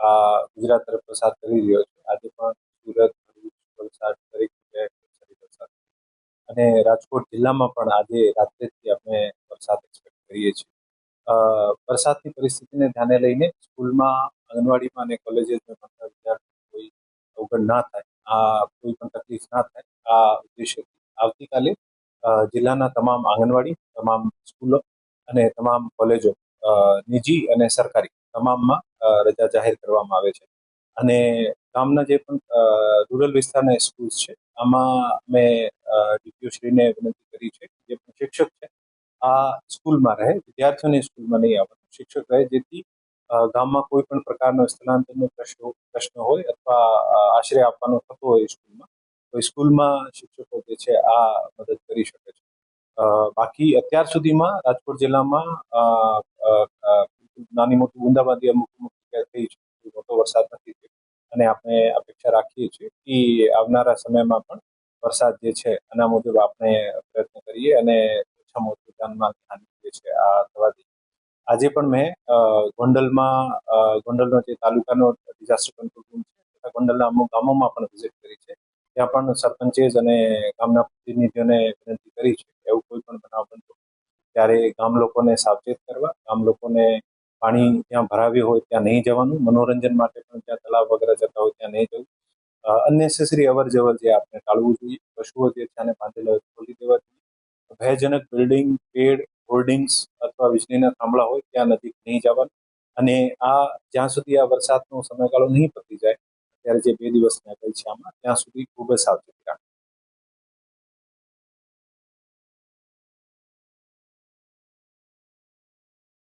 ગુજરાત તરફ પ્રસાર કરી રહ્યો છે. આજે પણ સુરત, ભરૂચ, વલસાડ દરેક જગ્યાએ વરસાદી વરસાદ અને રાજકોટ જિલ્લામાં પણ આજે રાત્રેથી આપણે વરસાદ એક્સપેક્ટ કરીએ છીએ. વરસાદની પરિસ્થિતિને ધ્યાને લઈને સ્કૂલમાં, આંગણવાડીમાં અને કોલેજીસમાં ભણતા વિદ્યાર્થીઓ કોઈ અવગણ ના થાય, કોઈ પણ તકલીફ ના થાય, આ ઉદ્દેશ્યથી આવતીકાલે જિલ્લાના તમામ આંગણવાડી, તમામ સ્કૂલો અને તમામ કોલેજો, નિજી અને સરકારી તમામમાં રજા જાહેર કરવામાં આવે છે. અને ગામના જે પણ રૂરલ વિસ્તારના સ્કૂલ્સ છે, આમાં અમે ડીપીઓશ્રીને વિનંતી કરી છે કે જે પણ શિક્ષક છે આ સ્કૂલમાં રહે, વિદ્યાર્થીઓને સ્કૂલમાં નહીં આવવાનું, શિક્ષક રહે, જેથી ગામમાં કોઈ પણ પ્રકારનો સ્થળાંતરનો પ્રશ્ન હોય અથવા આશ્રય આપવાનો થતો હોય સ્કૂલમાં, તો સ્કૂલમાં શિક્ષકો જે છે આ મદદ કરી શકે છે. બાકી અત્યાર સુધીમાં રાજકોટ જિલ્લામાં નાની મોટી બુંદાબાંદી અમુક જગ્યાએ થઈ છે, મોટો વરસાદ નથી થયો અને આપણે અપેક્ષા રાખીએ છીએ કે આવનારા સમયમાં પણ વરસાદ જે છે આના મુજબ આપણે પ્રયત્ન કરીએ અને ઓછામાં ઓછું જાનમાલ હાનિ જે છે આ થવા દઈએ. આજે પણ મેં ગોંડલનો જે તાલુકાનો ડિઝાસ્ટર કંટ્રોલ રૂમ છે, ગોંડલના અમુક ગામોમાં પણ વિઝિટ કરી છે. ત્યાં પણ સરપંચેજ અને ગામના પ્રતિનિધિઓને વિનંતી કરી છે કે એવું કોઈ પણ બનાવ બનતો ત્યારે ગામ લોકોને સાવચેત કરવા, ગામ લોકોને પાણી જ્યાં ભરાવ્યું હોય ત્યાં નહીં જવાનું, મનોરંજન માટે પણ ત્યાં તળાવ વગેરે જતા હોય ત્યાં નહીં જવું, અનનેસેસરી અવર જવર જે આપણે ટાળવું જોઈએ, પશુઓ જે છે આને બાંધેલા હોય ખોલી દેવા જોઈએ, ભયજનક બિલ્ડિંગ, પેડ, હોર્ડિંગ્સ અથવા વીજળીના થાંભલા હોય ત્યાં નજીક નહીં જવાનું. અને જ્યાં સુધી આ વરસાદનો સમયગાળો નહીં પતી જાય, ત્યારે જે 2 દિવસની આગાહી છે આમાં, ત્યાં સુધી ખૂબ જ સાવચેતી રાખવી.